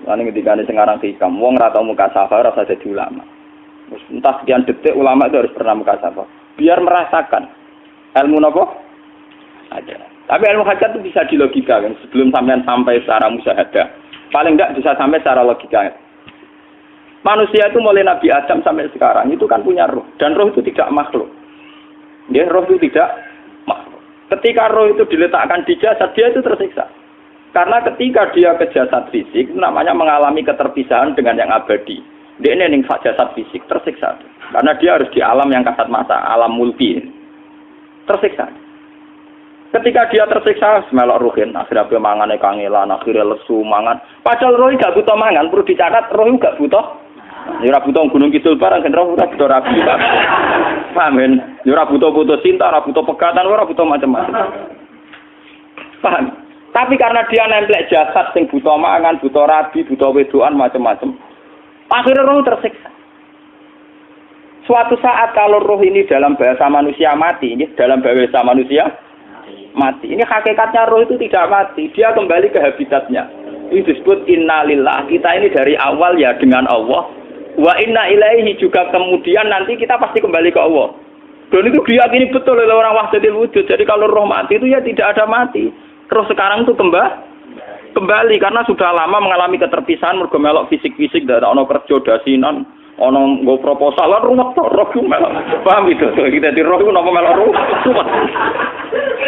Lan ketika sing aran hikam, wong ora tau mukasafah ora usah jadi ulama. Entah sekian detik ulama itu harus pernah mukasafah. Biar merasakan ilmu napa? Ada. Tapi ilmu hajat itu bisa dilogikakan sebelum sampai secara musyahadah. Paling enggak bisa sampai secara logika. Manusia itu mulai Nabi Adam sampai sekarang itu kan punya roh. Dan roh itu tidak makhluk. Ya, roh itu tidak makhluk. Ketika roh itu diletakkan di jasad, dia itu tersiksa. Karena ketika dia ke jasad fisik, namanya mengalami keterpisahan dengan yang abadi. Dia ini yang jasad fisik, tersiksa. Karena dia harus di alam yang kasat mata, alam mulki. Tersiksa. Ketika dia tersiksa, semelok ruhin, akhirnya dia mangannya kangelan, akhirnya lesu, mangan. Padahal roh gak butuh mangan, perlu dicatat, roh gak butuh. Ya butuh gunung kidul barang, kan roh udah butuh rapi. Paham kan? Ya butuh cinta, butuh pegatan, butuh macam-macam. Paham? Tapi karena dia nemplek jasad, sing butuh mangan, butuh rabi, butuh wedoan, macam-macam. Akhirnya roh tersiksa. Suatu saat kalau roh ini dalam bahasa manusia mati, ini dalam bahasa manusia mati. Ini hakikatnya roh itu tidak mati, dia kembali ke habitatnya. Ini disebut innalillah. Kita ini dari awal ya dengan Allah. Wa inna ilaihi juga kemudian nanti kita pasti kembali ke Allah. Dan itu diyakini betul oleh orang wahdatul wujud. Jadi kalau roh mati itu ya tidak ada mati. Terus sekarang itu kembali karena sudah lama mengalami keterpisahan mergo melok fisik-fisik dak ono kerja dasinan, ono nggo proposal lan ruwet roh ku melok. Paham itu? Kita di roh ku napa melok ruwet.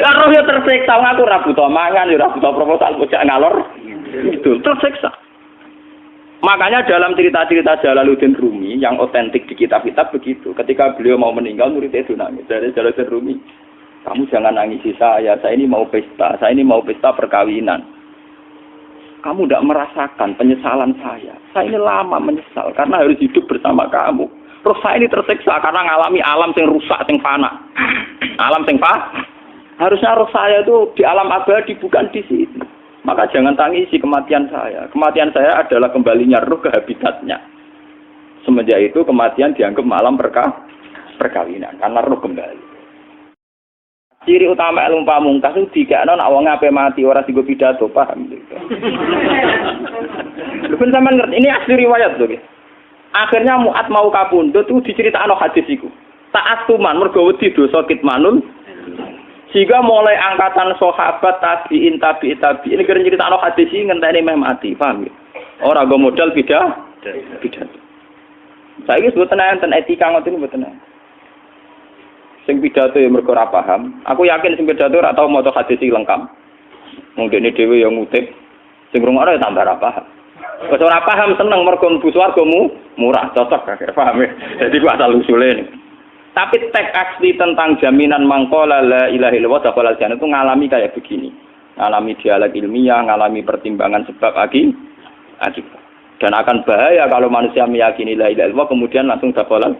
Lah roh ya tersiksa aku ora butuh mangan, ora butuh proposal bocah ngalor. Itu tersiksa. Makanya dalam cerita-cerita Jalaluddin Rumi yang otentik di kitab-kitab begitu. Ketika beliau mau meninggal, muridnya itu nangis. Dari Jalaluddin Rumi, kamu jangan nangisi saya ini mau pesta perkawinan. Kamu tidak merasakan penyesalan saya. Saya ini lama menyesal karena harus hidup bersama kamu. Terus saya ini tersiksa karena ngalami alam yang rusak, yang fana. Alam yang fana. Harusnya roh saya itu di alam abadi, bukan di sini. Maka jangan tangisi kematian saya. Kematian saya adalah kembalinya roh ke habitatnya. Semenjak itu kematian dianggap malam perkawinan. Karena roh kembali. Ciri utama ilmu pamungkas itu dikakno nek wong ape mati ora digo pidato, paham gitu. Lha ben sampean ngerti ini asli riwayat lho. Akhirnya Mu'ad mau kapundhut itu diceritakno hadis iku. Ta'assuman mergo wedi dosa kitmanul. Sehingga mulai angkatan sahabat tabi'in ini kira nyeritakno hadis iki ngenteni meh mati, paham ya? Ora go modal pidato. Saiki mboten enten etika ngoten mboten. Sing pidato ya mergo ora paham. Aku yakin sing pidato ora tau maca hadis iki lengkap. Wong dene dhewe ya ngutip. Sing rungokno ya tambah ora paham. Wis ora paham seneng mergo mlebu swargamu murah cocok gak paham ya. Jadi ku asal usule. Tapi teks asli tentang jaminan mangkola la ilaha illallah dakhalal jannah itu ngalami kayak begini. Ngalami dialog ilmiah, ngalami pertimbangan sebab akibat. Dan akan bahaya kalau manusia meyakini la ilaha illallah kemudian langsung dakhalal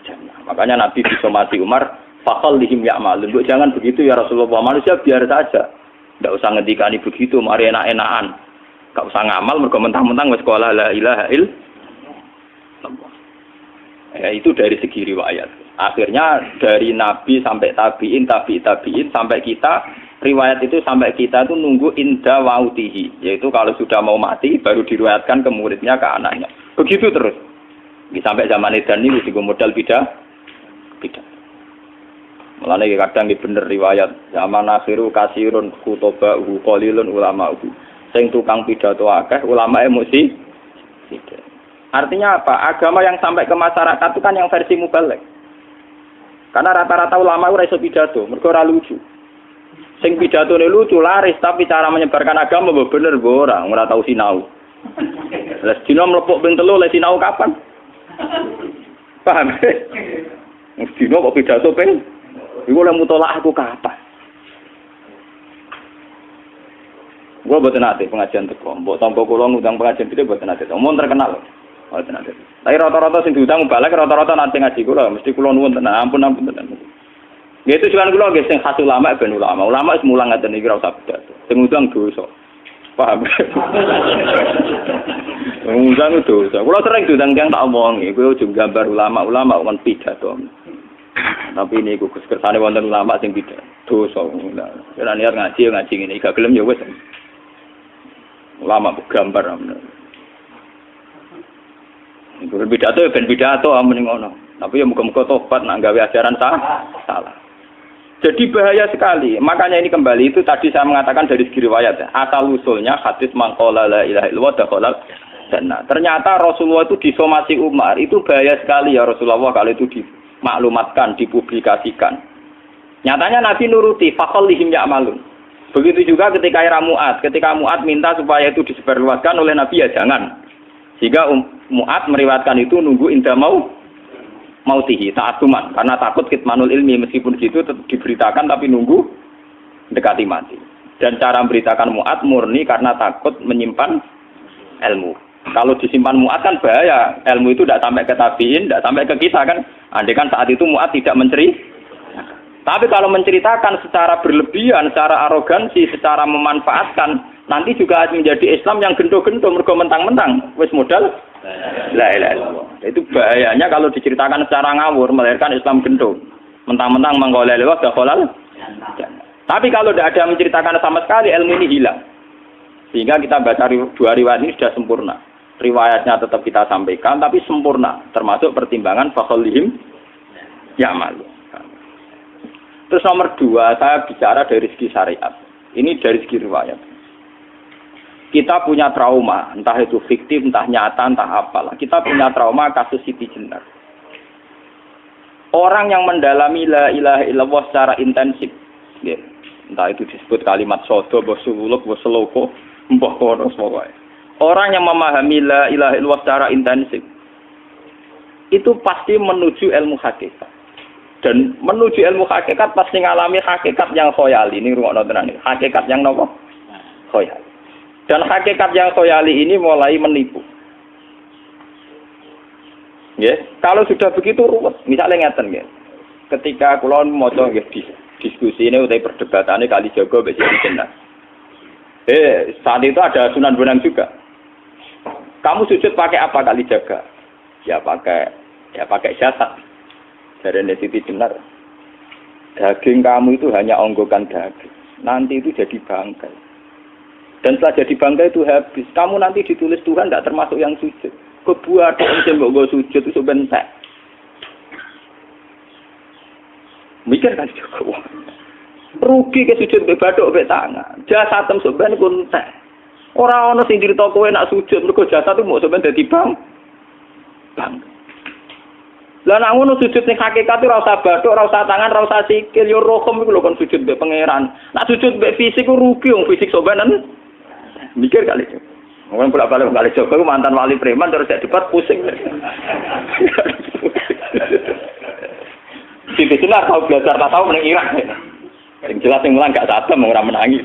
jannah. Makanya Nabi disomati Umar, faqallihim ya'malun. Jangan begitu ya Rasulullah. Manusia biar saja. Enggak usah ngendikani begitu, mari enak-enakan. Enggak usah ngamal mergo mentang-mentang wis sekolah la ilaha illallah. Ya itu dari segi riwayat. Akhirnya dari Nabi sampai tabi'in sampai kita, riwayat itu sampai kita itu nunggu inda wautihi. Yaitu kalau sudah mau mati baru diriwayatkan ke muridnya, ke anaknya. Begitu terus. Sampai zaman edan ini juga modal bidah. Mulane kadang iki bener riwayat zaman akhiru kasirun khutoba qalilun ulama. Sing tukang pidato akeh, ulamae mesti tidak. Artinya apa? Agama yang sampai ke masyarakat itu kan yang versi mubalek. Karena rata-rata ulama ora iso pidato, mergo ora lucu. Sing pidatone lucu laris, tapi cara menyebarkan agama bener ora tau sinau. Lah dina mlepuk ping 3 le sinau kapan? Paham? Dina kok pidato ping iku lek mutolaah aku kapan? Gua boten nate pengajian teko. Mbok tampa kula ngundang pengajian gede boten nate. Omong terkenal. Boten nate. Tapi rata-rata sing diundang balik rata-rata nate ngaji kula, mesti kula nuwun tenan. Ampun tenan. Nggih tujuan kula nggih sing khas ulama ben ulama. Ulama wis mulang ngaten iki ora usah pidato. Sing ngundang dosa. Paham? Ngundang dosa. Kula sering diundang tiyang tak omongi, kowe ojo gambar ulama kon pidato. Tapi ini ku kersane wonten ulama sing pidato. Dosa. Ora niat ngaji ngene, gak gelem ya wis. Ulama gambar. Pidato ya ben pidato mending ngono. Tapi ya muga-muga tobat nak gawe ajaran salah. Jadi bahaya sekali. Makanya ini kembali itu tadi saya mengatakan dari segi riwayat ya. Asal usulnya hadis mangqala la ilaha illallah dakhala jannah. Ternyata Rasulullah itu disomasi Umar. Itu bahaya sekali ya Rasulullah kalau itu dimaklumatkan, dipublikasikan. Nyatanya Nabi nuruti faqallihim ya'malun. Begitu juga ketika era Mu'ad. Ketika Mu'ad minta supaya itu disebarluaskan oleh Nabi ya jangan. Sehingga Mu'ad meriwayatkan itu nunggu indah mautihi ta'atuman karena takut kitmanul ilmi meskipun gitu tetap diberitakan tapi nunggu dekati mati. Dan cara memberitakan Mu'ad murni karena takut menyimpan ilmu. Kalau disimpan Mu'ad kan bahaya, ilmu itu tidak sampai ke tabiin, tidak sampai ke kita kan. Andai kan saat itu Mu'ad tidak tapi kalau menceritakan secara berlebihan, secara arogansi, secara memanfaatkan, nanti juga menjadi Islam yang gento-gento, mergo mentang-mentang, wis modal, la ilaha illallah. Itu bahayanya kalau diceritakan secara ngawur, melahirkan Islam gento. Mentang-mentang mangko la ilaha illallah, tapi kalau tidak ada menceritakan sama sekali, ilmu ini hilang. Sehingga kita baca dua riwayat ini sudah sempurna. Riwayatnya tetap kita sampaikan, tapi sempurna. Termasuk pertimbangan fakholihim ya'malu. Terus nomor 2, saya bicara dari segi syariat. Ini dari segi riwayat. Kita punya trauma, entah itu fiktif, entah nyata, entah apalah. Kita punya trauma kasus Siti Jenar. Orang yang mendalami la ilaha illallah secara intensif, ya, entah itu disebut kalimat sodo, bosuluk, boseloko, mbah kono pokoknya. Orang yang memahami la ilaha illallah secara intensif, itu pasti menuju ilmu hakikat. Dan menuju ilmu hakikat pasti ngalami hakikat yang khoyali. Ini rungokno tenan iki. Hakikat yang nopo? Khoyali. Dan hakikat yang khoyali ini mulai menipu. Nggih, kalau sudah begitu ruwet. Misalnya ngeten nggih. Ketika kula maca nggih diskusi ini utawa perdebatannya kali jaga mbek Siti Jenar. Saat itu ada Sunan Bonang juga. Kamu sujud pakai apa kali jaga? Ya pakai jasad. Dari Siti Jenar, daging kamu itu hanya onggokan daging. Nanti itu jadi bangkai. Dan setelah jadi bangkai itu habis. Kamu nanti ditulis Tuhan tidak termasuk yang sujud. Kebuat yang gue sujud itu sebentar. Mikir kan juga. Rugi ke sujud be badok be tangan. Jasa tem sebentar kuntek. Orang sing cerita kowe nak sujud mergo jasa itu mau sebentar dadi bang. Lah nek ngono sujud ning hakikat ora usah bathuk, ora usah tangan, ora usah sikil, yo rohom iku lho kon sujud mbek pangeran. Nek sujud mbek fisik ku rugi wong fisik sobanen. Mikir kali. Wong bolak-balik kali Joko mantan wali preman terus jadi debat pusing. Siti Jenar tahu belajar tak tahu meneng Irak. Sing jelas sing mulang gak satem ora menangi.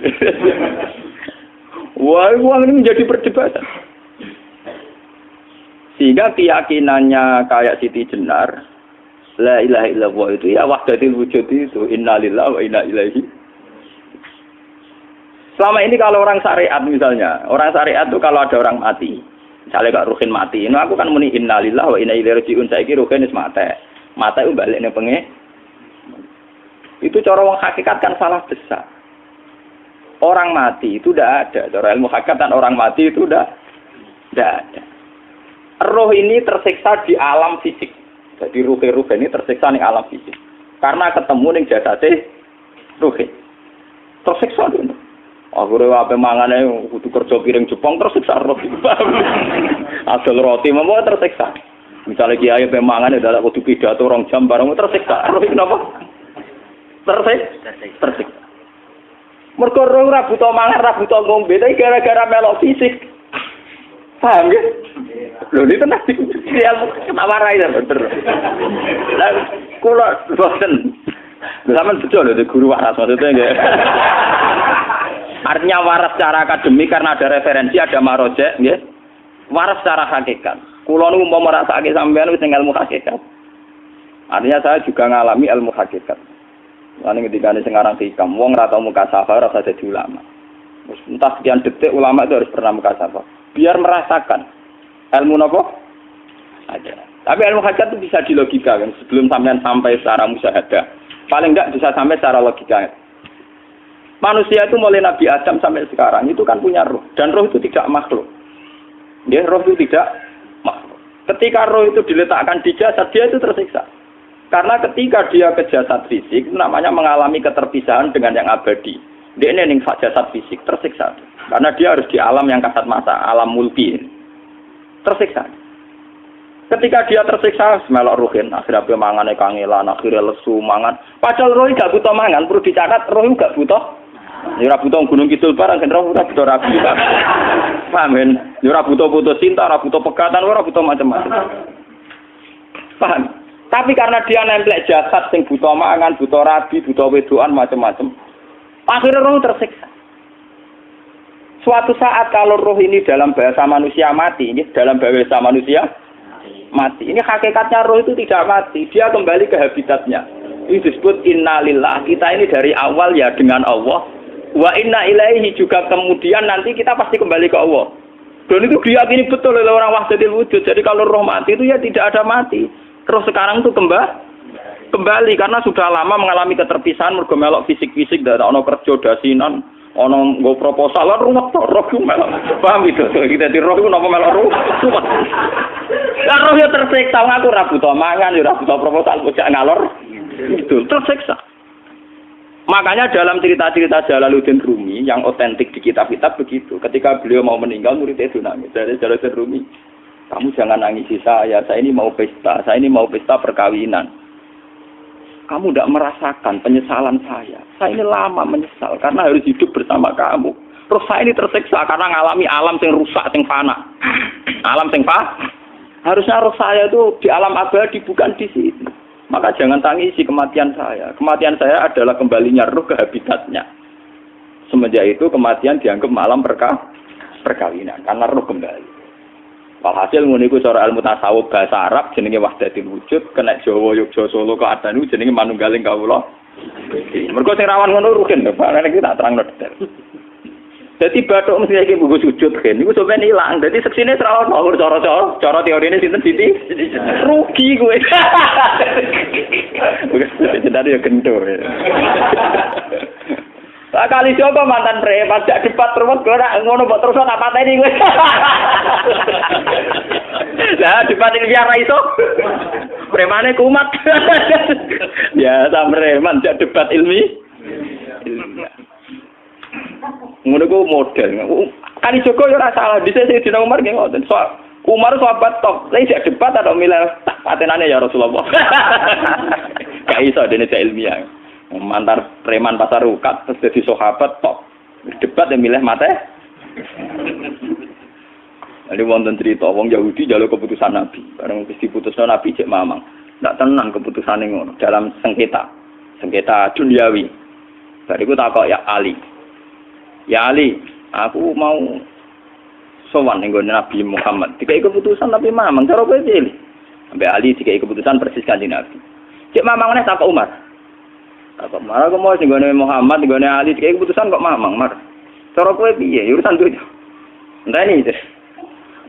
Wah, ini menjadi perdebatan. Sehingga keyakinannya kayak Siti Jenar, la ilaha illallah itu ya wahdatul wujud itu, innalillahi wa inna ilaihi. Selama ini kalau orang syariat misalnya, orang syariat itu kalau ada orang mati, misalnya Kak Ruhin mati, ini aku kan muni innalillahi wa inna ilaihi raji'un, saiki Ruhin wis mati. Mati itu balik ning penge. Itu cara wong hakikat kan salah besar. Orang mati itu tidak ada, cara ilmu hakikat kan orang mati itu tidak ada. Roh ini tersiksa di alam fisik. Jadi ruh ini tersiksa di alam fisik. Karena ketemu ning jasate ruh. Tersiksa dulu. Aku ape mangane kudu kerja piring Jepang tersiksa roh. Asal roti memang tersiksa. Misalnya kiai ape mangane dadak kudu pidato 2 jam bareng tersiksa. Roh kenapa? Tersiksa. Mergo roh ora buta mangan, ora buta ngombe, tapi gara-gara melok fisik. Paham ya? Lho ini tenang di ilmu kenawarai dan bener. Lah kula boten. Sampeyan betul lho guru waras maksudnya nggih. Artinya waras secara akademik karena ada referensi, ada marojek nggih. Waras secara hakikat. Kula niku umpama merasake sampeyan wis ning ilmu hakikat. Artinya saya juga ngalami ilmu hakikat. Lan ketika sing aran hikam wong ora tau mukasafah ora usah dadi ulama. Entah sekian detik ulama itu harus pernah mukasafah. Biar merasakan ilmu nopo ada. Tapi ilmu hakikat itu bisa dilogika kan sebelum sampai secara musyahadah. Paling enggak bisa sampai secara logika. Manusia itu mulai Nabi Adam sampai sekarang itu kan punya roh dan roh itu tidak makhluk. Ya, roh itu tidak makhluk. Ketika roh itu diletakkan di jasad, dia itu tersiksa. Karena ketika dia ke jasad fisik, namanya mengalami keterpisahan dengan yang abadi. Dia ini ning jasad fisik tersiksa. Karena dia harus di alam yang kasat mata, alam mulki. Tersiksa. Ketika dia tersiksa, melok ruhin, akhirnya dia mangan kangelan, akhirnya lesu mangan. Padahal roh gak butuh mangan, perlu dicatat roh gak butuh. Ya ora butuh gunung kidul barang, kan ora butuh rabi. Paham kan? Ya ora butuh putus cinta, ora butuh pegatan, ora butuh macam-macam. Paham? Tapi karena dia nemplek jasad sing butuh mangan, butuh rabi, butuh wedoan macam-macam. Akhirnya roh tersiksa. Suatu saat kalau roh ini dalam bahasa manusia mati, ini dalam bahasa manusia mati. Ini hakikatnya roh itu tidak mati, dia kembali ke habitatnya. Ini disebut innalillah. Kita ini dari awal ya dengan Allah. Wa inna ilaihi juga kemudian nanti kita pasti kembali ke Allah. Dan itu diyakini betul oleh orang wahdatul wujud. Jadi kalau roh mati itu ya tidak ada mati. Terus sekarang itu kembali karena sudah lama mengalami keterpisahan mergo melok fisik-fisik dak ono kerja dasinan, ono nggo proposal lan ruwet to roh ku melok. Paham itu? Kita di roh ku napa melok ruwet. Lah roh ya tersiksa ngaku ra butuh mangan, ya ora butuh proposal kok ngalor. Itu tersiksa. Makanya dalam cerita-cerita Jalaluddin Rumi yang otentik di kitab-kitab begitu. Ketika beliau mau meninggal, muridnya itu nangis. Dari Jalaluddin Rumi, kamu jangan nangisi saya ini mau pesta, saya ini mau pesta perkawinan. Kamu tidak merasakan penyesalan saya. Saya ini lama menyesal karena harus hidup bersama kamu. Terus saya ini tersiksa karena ngalami alam yang rusak, yang fana. Alam yang fana. Harusnya roh saya itu di alam abadi, bukan di sini. Maka jangan tangisi kematian saya. Kematian saya adalah kembalinya roh ke habitatnya. Semenjak itu kematian dianggap malam perkawinan. Karena roh kembali. Walhasil nguniku cara ilmu tasawuf bahasa Arab jenenge wahdatul wujud. Kena Jawa, Yogya, Solo, Keadaan jenenge manunggaling kawula. Mergo sing rawan ngono rugen. Barang iki tak terangno detail. Jadi bathuk mesti iki buku sujud kan. Niku sampeyan ilang. Dadi seksine ora ono cara teorine sinten Siti? Rugi kowe. Jadi ya kentur. Lah kali coba mantan preman jak debat terus ora ngono mbok terus tak pateni kowe. Lah debat iki biar ra iso. Premane kumat. Ya sam preman jak debat ilmi. Ngono ku model. Kali Joko yo ora salah. Dise Sayyidina Umar nggih ngoten. Umar sahabat top. Lah isih debat atau milih patenane ya Rasulullah. Gak iso dene ilmiah. Mantar preman pasar ukat terus jadi sahabat top. Debat yang milih mate. Ada wonten cerita wong Yahudi njaluk keputusan Nabi. Bareng wis diputusno Nabi cek mamang. Ndak tenang keputusane ngono dalam sengketa duniawi. Bariku takok ya Ali. Ya Ali, aku mau sowan ning Nabi Muhammad. Dikai keputusan tapi mamang cara kowe pilih. Sampai Ali dikai keputusan persis kanjeng Nabi. Cek mamang neh takok Umar. Takok Umar aku mau sing Muhammad, ning Ali dikai keputusan kok mamang, Mar. Cara kowe piye? Urusan duit. Enteni iki.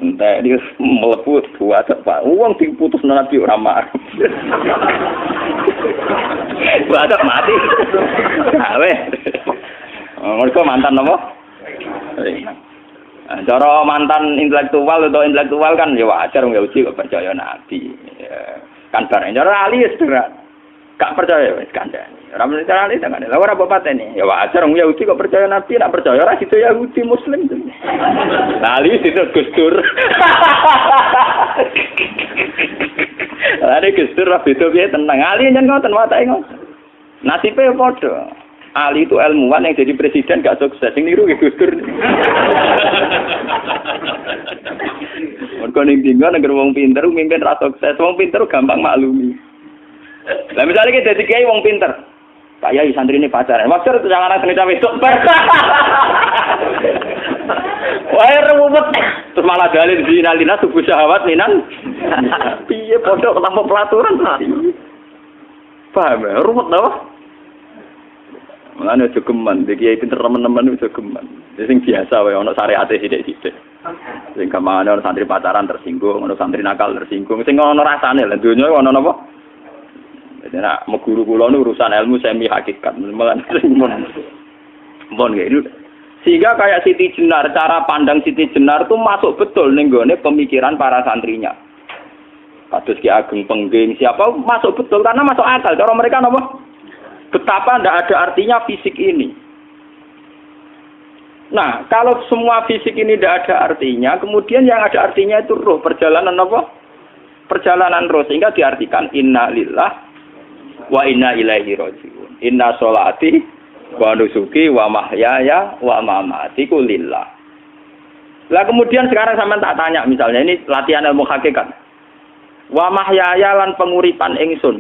Entah dia melepuh buat apa? Uang diputus Nabi ora marah. Buat mati. Awe. Mereka mantan apa? Cara mantan intelektual kan ya wajar wong Yahudi kok percaya Nabi. Kan bareng cara Ali wis gak percaya wis kandhani. Ora mesti cara Ali kan. Lah ora apa pateni. Ya wajar wong Yahudi kok percaya Nabi, nak percaya ora gitu Yahudi Muslim. Lah Ali itu Gus Dur. Lah Gus Dur beda piye tenang. Ali nyen ngoten watake ngoten. Nasibe padha. Ali itu ilmuwan yang jadi presiden gak sukses. Sing niru Gus Dur. Mergo ning dinggo negara wong pinter mimpin ra sukses. Wong pinter gampang maklumi. Lah misalnya kita jadi kiai wong pinter. Pak Yai santri ini pacaran. Maksud jangan anak cerita besok. Wah ruwet. Terus malah dalil zinalina subuh syahwat minan. Piye pondok tanpa pelaturan. Paham ya? Ruwet tau? Mulane aja geman, iki kiai pinter teman-teman aja geman. Sing biasa wae ana syariate sithik-sithik. Sing kamane ana santri pacaran tersinggung, ana santri nakal tersinggung, sing ana rasane lha donya ana napa? Dadi nek guru kula nu urusan ilmu semi hakikat, mulane mon gitu. Sehingga kayak Siti Jenar, cara pandang Siti Jenar tuh masuk betul ning gone pemikiran para santrinya. Kados Ki Ageng Pengging siapa masuk betul karena masuk akal. Cara mereka napa? Betapa tidak ada artinya fisik ini. Nah, kalau semua fisik ini tidak ada artinya, kemudian yang ada artinya itu roh, perjalanan apa? Perjalanan roh, sehingga diartikan inna lillah wa inna ilaihi raji'un. Inna sholati wa nusuki wa mahyaya wa mamati lillah. Lah kemudian sekarang sampean tak tanya misalnya ini latihan ilmu hakikat. Wa mahyaya lan penguripan ingsun.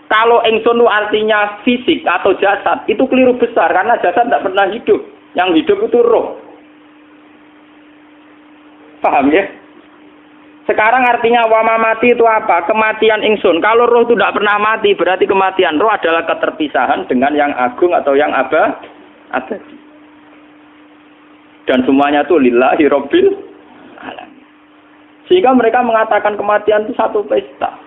Kalau ingsun itu artinya fisik atau jasad, itu keliru besar karena jasad tidak pernah hidup. Yang hidup itu roh. Paham ya? Sekarang artinya wa mamati itu apa? Kematian ingsun. Kalau roh itu tidak pernah mati, berarti kematian roh adalah keterpisahan dengan yang agung atau yang abadi. Dan semuanya itu lillahi rabbil alamin. Sehingga mereka mengatakan kematian itu satu pesta.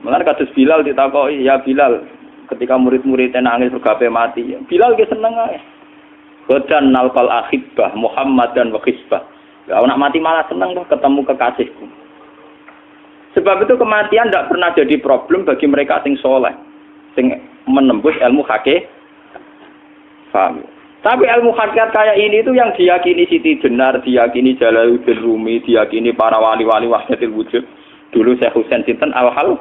Mulane kados Bilal ditakoki, ya Bilal, ketika murid-muridnya nangis bergape mati, Bilal ge seneng ae. Godan nalqal ahibbah Muhammad dan wa hisbah. Ya nak mati malah seneng tuh ketemu kekasihku. Sebab itu kematian tidak pernah jadi problem bagi mereka sing soleh, sing menembus ilmu hakikat. Paham? Tapi ilmu hakikat kayak ini itu yang diyakini Siti Jenar, diyakini Jalaluddin Rumi, diyakini para wali-wali wahdatul wujud. Dulu Syekh Husain Sinten Al-Halal.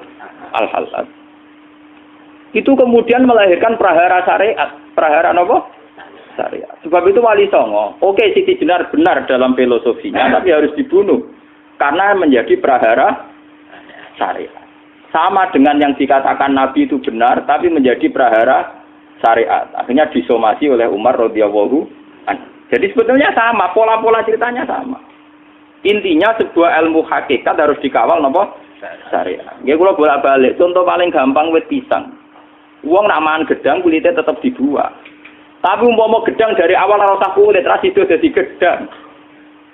Itu kemudian melahirkan prahara syariat. Prahara apa? Syariat. Sebab itu Wali Songo, oke Siti Jenar benar dalam filosofinya, tapi harus dibunuh. Karena menjadi prahara syariat. Sama dengan yang dikatakan Nabi itu benar, tapi menjadi prahara syariat. Akhirnya disomasi oleh Umar radhiyallahu anhu. Jadi sebetulnya sama, pola-pola ceritanya sama. Intinya sebuah ilmu hakikat harus dikawal napa? Syariat. Nggih kula bolak-balik, contoh paling gampang wit pisang. Wong nak mangan gedang kulitnya tetap dibuang. Tapi umpama gedang dari awal ora usah kulit, ra sido dadi gedang.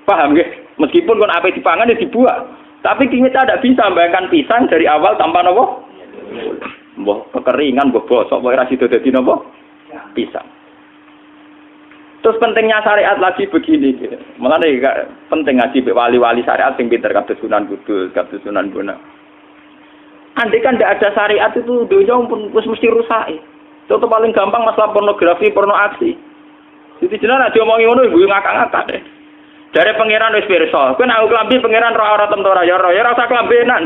Paham nggih? Meskipun kon ape dipangan ya dibuang. Tapi kita tidak bisa membayangkan pisang dari awal tanpa napa? Mbah kekeringan, mbah bosok, mbah ra sido dadi napa? Pisang. Terus pentingnya syariat lagi begini, malah penting ngaji wali-wali syariat yang pinter kados Sunan Kudus, kados Sunan Bonang. Andai kan tidak ada syariat itu dunia pun mesti rusak. Contoh paling gampang masalah pornografi, porno aksi. Jadi jenar aja omongi ngono ibu ngakak-ngakak deh. Dari pangeran wis pirsa, kowe nek klambi pangeran ora tentu ya ora usah klambenan.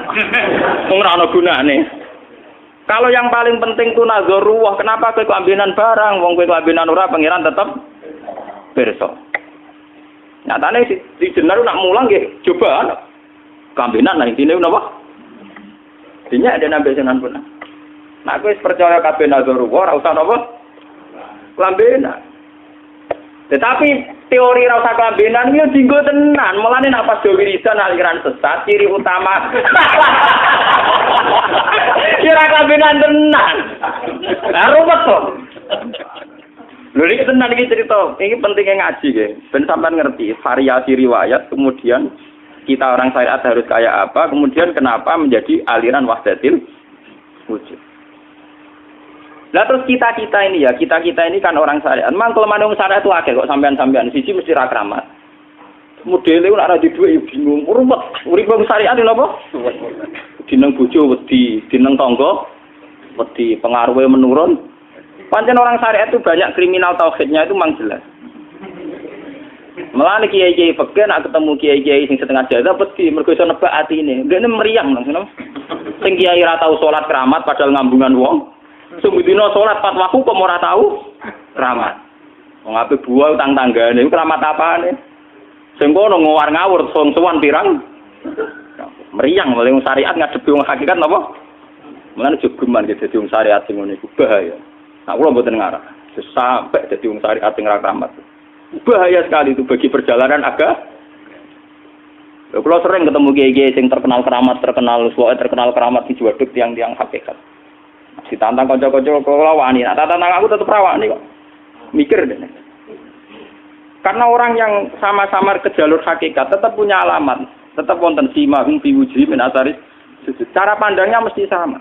Wong ora ana gunane. Kalau yang paling penting tuh nazarullah, kenapa kowe klambenan barang, wong kowe klambenan ora pangeran tetap pirsa. Nyatane si jenar nak mulang nggih coba kambenan nang intine napa? Dinya ada nabi Sunan Bonang. Nah kowe percaya kabeh nazarullah ora usah napa? Klambenan. Tetapi teori ora usah klambenan yo dinggo tenan. Mulane nek pas wiridan aliran sesat ciri utama. Kira klambenan tenan. Lah ruwet to. Lho iki tenan iki cerita, iki pentingnya ngaji nggih. Ben sampean ngerti variasi riwayat, kemudian kita orang syariat harus kayak apa, kemudian kenapa menjadi aliran wahdatil wujud. Lah terus kita ini ya, kita ini kan orang syariat. Memang kalau manung syariat itu akeh kok sampean-sampean siji mesti ra kramat. Modele ora ada duwe bingung, ruwet. Urip wong syariat lho apa? Dineng bojo wedi, dineng tangga wedi, pengaruhe menurun. Pancen orang syariat itu banyak kriminal tauhidnya itu memang jelas. Malah kiai-kiai peken nak ketemu kiai-kiai sing setengah jaza peti mergo iso nebak atine. Ndekne meriang langsung. Sing kiai ora tau salat keramat padahal ngambungan wong. Sing dina salat 4 waktu kok ora tau keramat. Wong ape buah utang tanggane iku keramat apane? Sing kono ngawar ngawur sowan pirang. Meriang oleh wong syariat ngadepi wong hakikat napa? Mulane jogeman ge dadi wong syariat sing ngene iku bahaya. Nah, kula mboten ngarah. Sampai dadi wong syariat sing ra keramat. Bahaya sekali itu bagi perjalanan agama. Kalau sering ketemu kiai-kiai yang terkenal keramat di Juwaduk tiang-tiang hakikat. Si tantang kanca-kanca kalau wani, nah tantang aku tetap rawani kok. Mikir deh. Karena orang yang sama-sama ke jalur hakikat tetap punya alamat, tetap wonten sima fi wujuhi min asaris. Cara pandangnya mesti sama.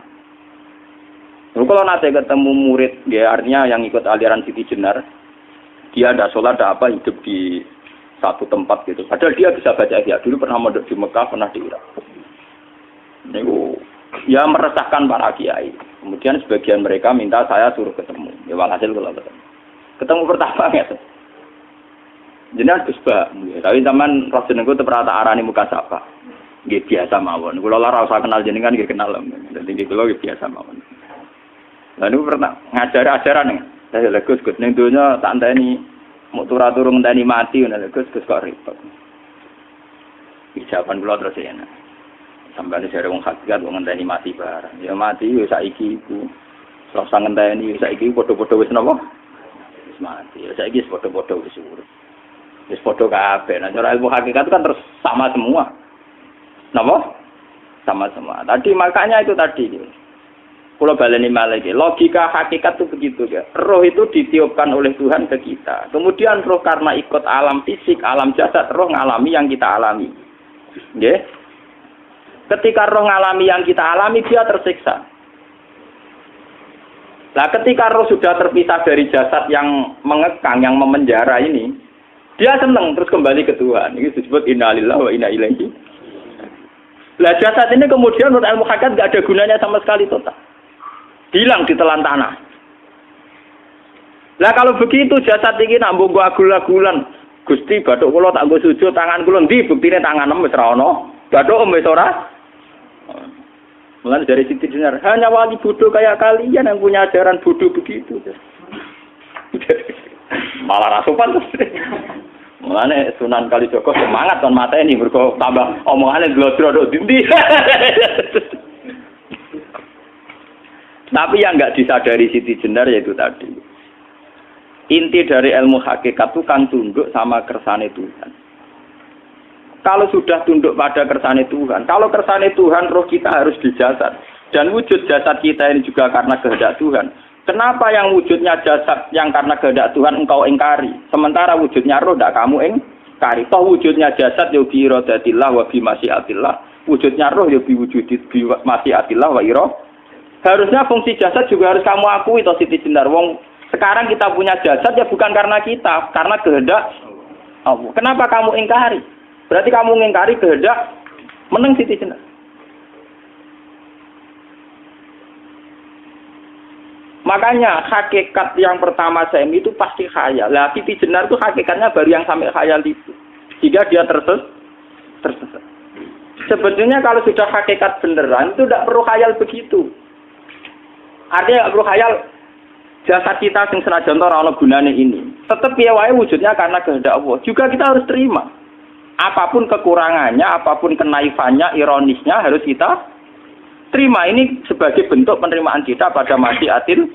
Kalau nanti ketemu murid, ya artinya yang ikut aliran Siti Jenar, dia ada sholat, ada apa, hidup di satu tempat gitu. Padahal dia bisa baca ihya. Dulu pernah mondok di Mekah, pernah di Irak. Niku ya meresahkan para kiai. Kemudian sebagian mereka minta saya suruh ketemu. Ya walhasil kalau ketemu pertama ya. Jenengan Gus Ba, tapi zaman Rasul niku teu pernah tak arani muka sapa. Nggih biasa mawon. Kula ora usah kenal jenengan nggih kenal. Dadi nggih kula nggih biasa mawon. Lah niku pernah ngajari ajaran ning. Saya lha Gus ning donya tak enteni mau turu ngenteni mati ngono lho Gus kok repot. Ucapan kula terus enak. Sampai jare wong hakikat wong ngenteni mati barang. Ya mati yo saiki iku. Ora usah ngenteni saiki padha-padha wis napa? Wis mati. Ya saiki wis padha-padha wis urip. Wis padha kabeh. Nah cara ilmu hakikat kan terus sama semua. Napa? Sama semua. Tadi makanya itu tadi. Kalau baleni malih logika hakikat itu begitu ya. Roh itu ditiupkan oleh Tuhan ke kita. Kemudian roh karena ikut alam fisik, alam jasad, roh ngalami yang kita alami. Nggih. Ketika roh ngalami yang kita alami, dia tersiksa. Nah, ketika roh sudah terpisah dari jasad yang mengekang, yang memenjara ini, dia senang terus kembali ke Tuhan. Ini disebut inna lillahi wa inna ilaihi. Nah, jasad ini kemudian menurut ilmu hakikat nggak ada gunanya sama sekali total. Hilang di telan tanah. Nah, kalau begitu jasad ini nak mbok agul-agulan, Gusti bathuk kula tak nggo sujud tangan kula ndi buktine tangan wis ra ono. Bathuk wis ora. Mulai dari Siti Jenar, hanya wali bodoh kayak kalian yang punya ajaran bodoh begitu. Malah rasupan terus. Mulane Sunan Kalijaga semangat kon mateni mergo tambah omongane glodro dindi. Tapi yang enggak disadari Siti Jenar yaitu tadi. Inti dari ilmu hakikat itu kan tunduk sama kersane Tuhan. Kalau sudah tunduk pada kersane Tuhan, kalau kersane Tuhan roh kita harus di jasad. Dan wujud jasad kita ini juga karena kehendak Tuhan. Kenapa yang wujudnya jasad yang karena kehendak Tuhan engkau ingkari? Sementara wujudnya roh tidak kamu ingkari. Toh wujudnya jasad ya bi iradatillah wa bi masyiatillah. Wujudnya roh ya bi wujudit bi masyiatillah wa ira. Harusnya fungsi jasad juga harus kamu akui toh Siti Jenar. Wong sekarang kita punya jasad ya bukan karena kita, karena kehendak Allah. Kenapa kamu ingkari? Berarti kamu mengingkari kehendak meneng Siti Jenar. Makanya hakikat yang pertama Semi itu pasti khayal. Lah Siti Jenar itu hakikatnya baru yang sampai khayal itu. Jika dia tersesat. Sebetulnya kalau sudah hakikat beneran itu tidak perlu khayal begitu. Artinya tidak perlu khayal jasad kita sing senajan ora ana gunane ini. Tetap piye wae wujudnya karena kehendak Allah. Juga kita harus terima. Apapun kekurangannya, apapun kenaifannya, ironisnya harus kita terima. Ini sebagai bentuk penerimaan kita pada masyiatil.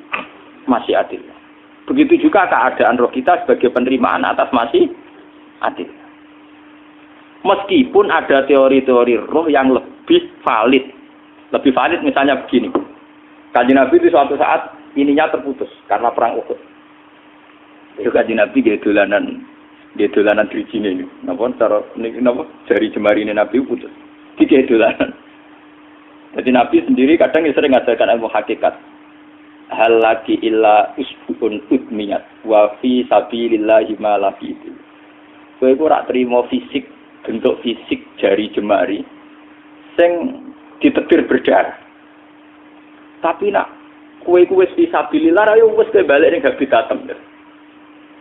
Begitu juga keadaan roh kita sebagai penerimaan atas masyiatil. Meskipun ada teori-teori roh yang lebih valid. Lebih valid misalnya begini. Kanjeng Nabi itu suatu saat ininya terputus karena perang Uhud. Itu Kanjeng Nabi dia dolanan drijine ini. Napa cara niki napa jari jemari ini Nabi putus. Iki dolanan. Jadi Nabi sendiri kadang sering ngajarkan ilmu hakikat. Hal lagi illa usbun udmiyat wa fi sabilillahi ma lafitu. Kowe ora trimo fisik, bentuk fisik jari jemari sing ditebir berdarah. Tapi nak kowe wis fi sabilillah ayo wis balik ning habitatem.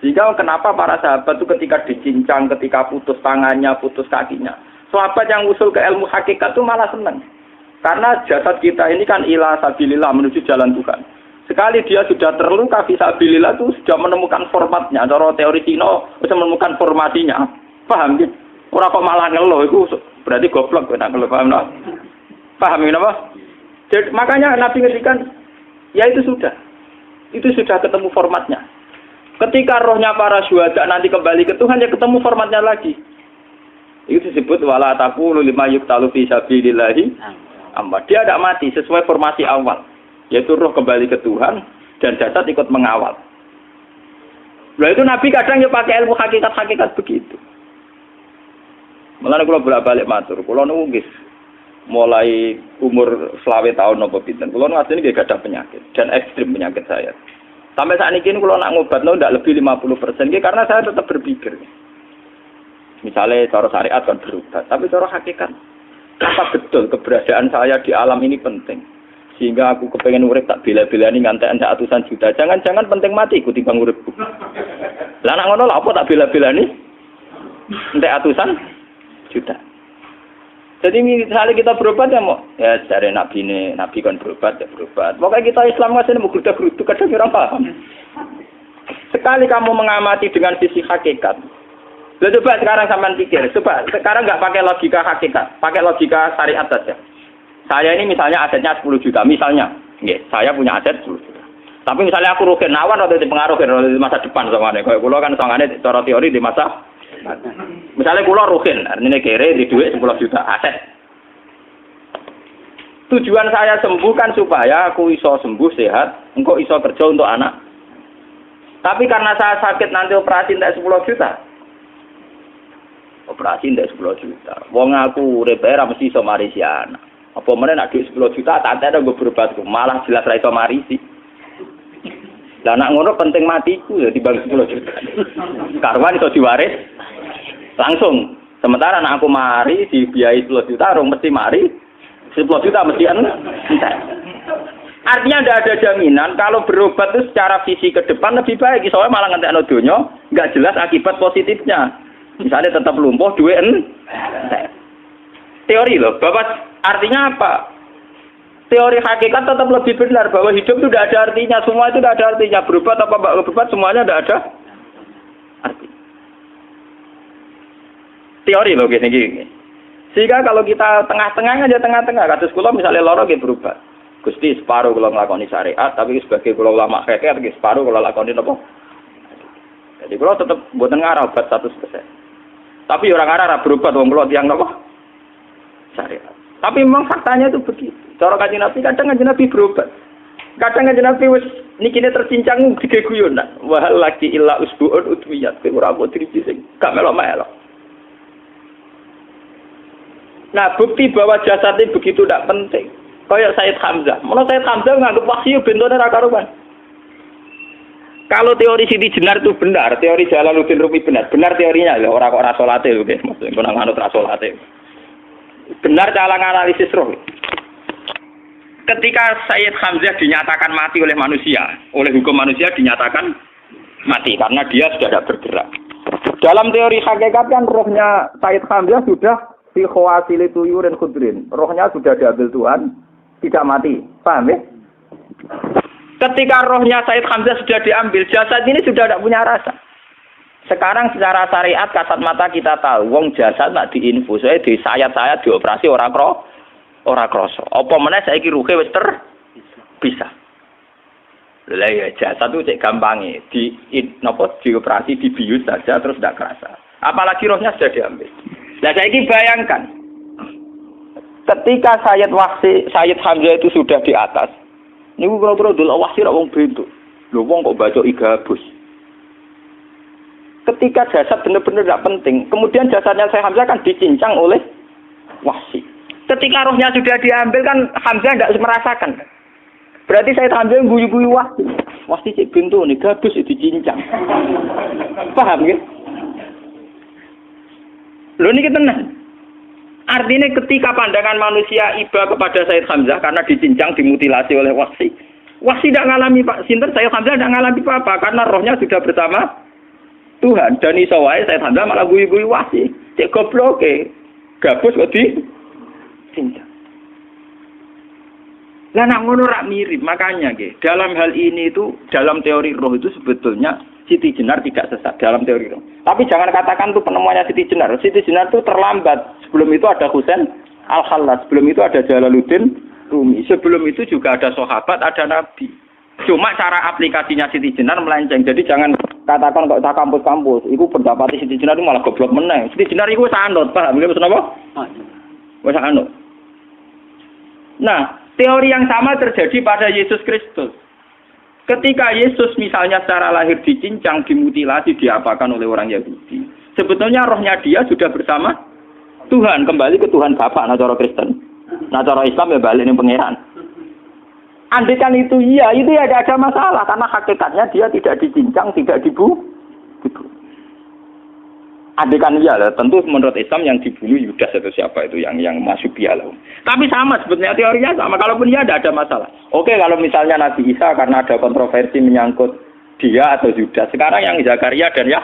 Sehingga kenapa para sahabat itu ketika dicincang, ketika putus tangannya, putus kakinya. Sahabat yang usul ke ilmu hakikat itu malah senang. Karena jasad kita ini kan ila sabilillah menuju jalan Tuhan. Sekali dia sudah terluka fisabilillah itu sudah menemukan formatnya. Cara teori Cina sudah menemukan formasinya. Paham gitu? Orang kok malah ngeluh itu berarti goblok kena ngeluh. Paham tak? Paham ini apa? Jadi, makanya Nabi ngertikan ya itu sudah ketemu formatnya. Ketika rohnya para syuhada nanti kembali ke Tuhan, ya ketemu formatnya lagi. Itu disebut wala taqulu lima yuqtalu fi sabilillahi amma. Dia tidak mati sesuai formasi awal, yaitu roh kembali ke Tuhan dan jasad ikut mengawal. Nah itu Nabi kadang ya pakai ilmu hakikat begitu. Mulane kula bolak-balik matur, kula niku nggih mulai umur 20 tahun napa pinten. Kula nu asline nggih gadah penyakit dan ekstrim penyakit saya. Sampai saat ini kalau nak ngobat ndak lebih 50%, karena saya tetap berpikir. Misalnya cara syariat kan berobat, tapi cara hakikat apa betul keberadaan saya di alam ini penting? Sehingga aku kepengen urip tak bela-belani ngantek atusan juta. Jangan-jangan penting mati ikuti bang uripku. Lah nek ngono lha apa tak bela-belani? Entek atusan juta. Jadi misalnya kita berobat ya mau ya dari nabi kan berobat ya berobat. Pokoknya kita Islam masih mau geruda-gerudu kadang orang paham. Sekali kamu mengamati dengan sisi hakikat. Coba sekarang sampean pikir, coba sekarang nggak pakai logika hakikat, pakai logika syariat saja. Saya ini misalnya asetnya 10 juta, misalnya, saya punya aset 10 juta. Tapi misalnya aku rugi nawan atau dipengaruhi di masa depan sama nih, kalau pulau kan soalnya cara teori di masa, misalnya pulau rugi, artinya kere di duit 10 juta aset. Tujuan saya sembuh kan supaya aku iso sembuh sehat, engkau iso kerja untuk anak. Tapi karena saya sakit nanti operasi tidak 10 juta. Operasi ndak 10 juta. Wong aku repair mesti iso marisi anak. Apa meneh nek 10 juta tak ada gue berobat malah jelas ra iso marisi. Lah nek ngono penting matiku ya dibanding 10 juta. Karwan iso diwaris langsung. Sementara nek aku mari dibiayai 10 juta rong mesti mari 10 juta mesti entek. Artinya tidak ada jaminan kalau berobat itu secara visi ke depan lebih baik. Soalnya malah ngentekno donya enggak jelas akibat positifnya. Misalnya tetap lumpuh, duit teori loh, Bapak artinya apa? Teori hakikat tetap lebih benar bahwa hidup itu tidak ada artinya, semua itu tidak ada artinya. Berobat apa enggak berobat semuanya tidak ada arti. Teori loh gini. Sehingga kalau kita tengah-tengah aja tengah-tengah, kasus kula misalnya loro nggih berobat. Gusti separuh kula nglakoni syariat, tapi sebagai kula ulama fikih separuh kula lakoni apa? Jadi kula tetap mboten ngarah obat 100%. Tapi orang Arab berobat wong kula tiyang napa? Syariat. Tapi memang faktanya itu begitu. Cara Kanjeng Nabi kadang Kanjeng Nabi berobat. Kadang Kanjeng Nabi wis nikine tercincang digeguyon. Wa laki illa usbuun utwiyat. Ora mbok driji sing gak melok-melok. Nah, bukti bahwa jasad ini begitu tidak penting. Kayak Sayyid Hamzah. Menurut Sayyid Hamzah nganggep wahyu bentone ra karuan. Kalau teori Siti Jenar itu benar, teori Jalaluddin Rumi benar teorinya, orang kok rasolate lho guys, maksudnya nang anut rasolate. Benar cara analisis roh. Ketika Sayyid Hamzah dinyatakan mati oleh manusia, oleh hukum manusia dinyatakan mati karena dia sudah tidak bergerak. Dalam teori hakikat kan rohnya Sayyid Hamzah sudah fi khawasili tuyurin khudrin. Rohnya sudah diambil Tuhan, tidak mati. Paham ya? Ketika rohnya Sayyid Hamzah sudah diambil, jasad ini sudah tidak punya rasa. Sekarang secara syariat kasat mata kita tahu, wong jasad nak diinfus, di sayat-sayat dioperasi ora kroso. Apa meneh saiki ruhe wis bisa. Lah ya jasad itu cek gampange, dioperasi dibius saja terus tidak kerasa. Apalagi rohnya sudah diambil. Lah saiki bayangkan, ketika Sayyid Hamzah itu sudah di atas, niku kira-kira delok wahsi ra wong bentuk. Lho wong kok baca igabus. Ketika jasad benar-benar tidak penting, kemudian jasadnya Sayyid Hamzah kan dicincang oleh wahsi. Ketika rohnya sudah diambil kan Hamzah tidak merasakan. Berarti Sayyid Hamzah guyu-guyu wahsi. Wahsi cek bentuk nih gabus dicincang. Paham ya? Lho niki tenan. Artinya ketika pandangan manusia iba kepada Sayyid Hamzah karena dicincang, dimutilasi oleh wahsi. Wahsi tidak mengalami Pak Sinten, Sayyid Hamzah tidak mengalami apa-apa karena rohnya sudah bersama Tuhan. Dan iso wae Sayyid Hamzah malah guyu-guyu wahsi. Cek goblok gabus kok dicincang. Lah nak ngono rak mirip, makanya dalam hal ini itu dalam teori roh itu sebetulnya Siti Jenar tidak sesat dalam teori roh. Tapi jangan katakan itu penemuannya Siti Jenar. Siti Jenar itu terlambat. Sebelum itu ada Husain Al-Khallas. Sebelum itu ada Jalaluddin Rumi. Sebelum itu juga ada sahabat, ada nabi. Cuma cara aplikasinya Siti Jenar melenceng. Jadi jangan katakan kok tak kampus-kampus. Itu pendapat Siti Jenar itu malah goblok meneng. Siti Jenar itu sanut, paham? Nggih maksud apa? Wis sanut. Nah, teori yang sama terjadi pada Yesus Kristus. Ketika Yesus misalnya secara lahir dicincang, dimutilasi, diapakan oleh orang Yahudi. Sebetulnya rohnya dia sudah bersama Tuhan, kembali ke Tuhan Bapa, nah cara Kristen. Nah cara Islam ya balik ning pangeran. Andaikan itu iya, itu ya tidak ada masalah karena hakikatnya dia tidak dicincang, tidak dibu. adekan iya lah. Tentu menurut Islam yang dibunuh Yudas atau siapa itu yang masuk bialah. Tapi sama sebetulnya teorinya sama. Kalaupun ya ada masalah. Oke, kalau misalnya Nabi Isa karena ada kontroversi menyangkut dia atau Yudas. Sekarang yang Zakaria dan ya.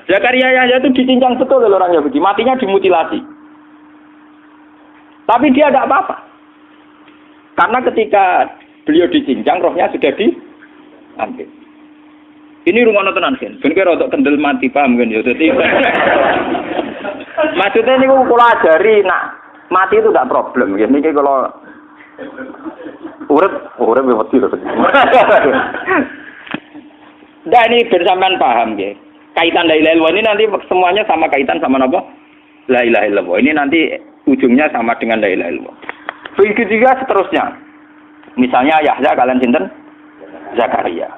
Zakaria ya itu dicincang betul oleh orang Yahudi. Matinya dimutilasi. Tapi dia tidak apa-apa. Karena ketika beliau dicincang, rohnya sudah diambil. Ini rumah tenan kan. Bener untuk kendel mati paham kan ya. Jadi maksudnya ini kalau ajari nak mati itu tidak problem. Ya ini kalau urip mati loh. Nah ini bersamaan paham ya. Kaitan la ilaha illallah ini nanti semuanya sama kaitan sama apa? La ilaha illallah. Ini nanti ujungnya sama dengan la ilaha illallah. Begitu juga seterusnya. Misalnya Yahya kalian sinten? Zakaria.